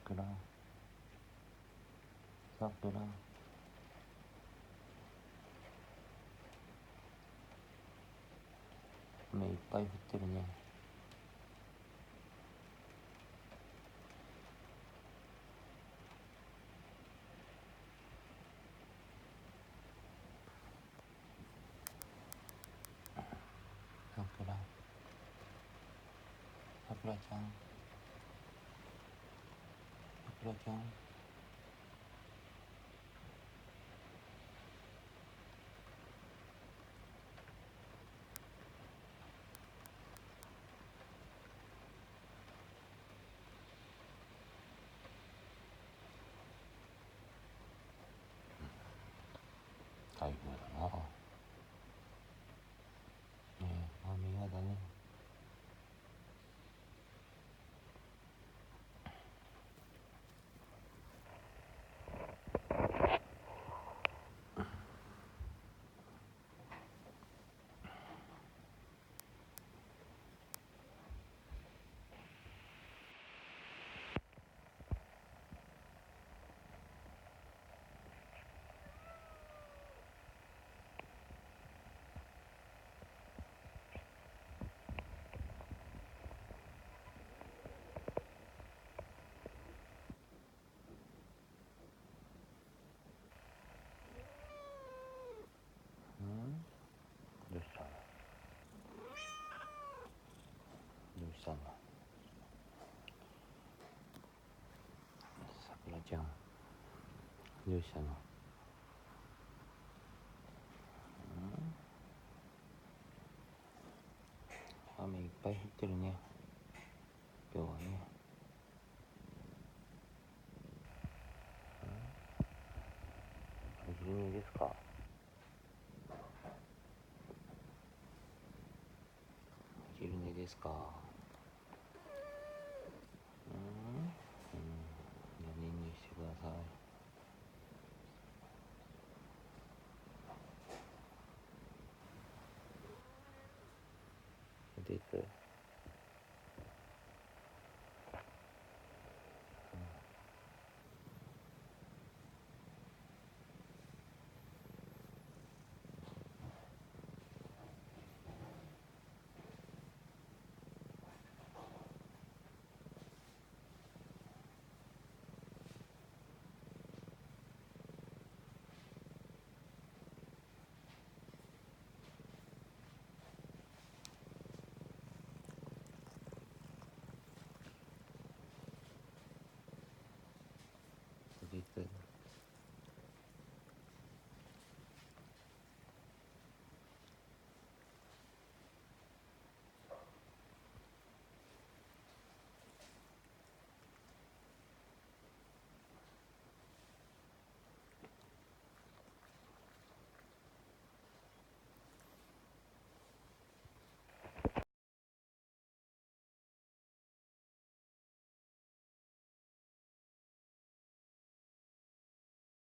くらさくら雨いっぱい降ってるね。さくらさくらちゃんさくらちゃん台風だな。ねえ、雨嫌だね。どうしたの？どうしたの？さくらちゃん、どうしたの？雨いっぱい降ってるね、今日はね。お昼寝ですか？お昼寝ですか？何にしてください。です。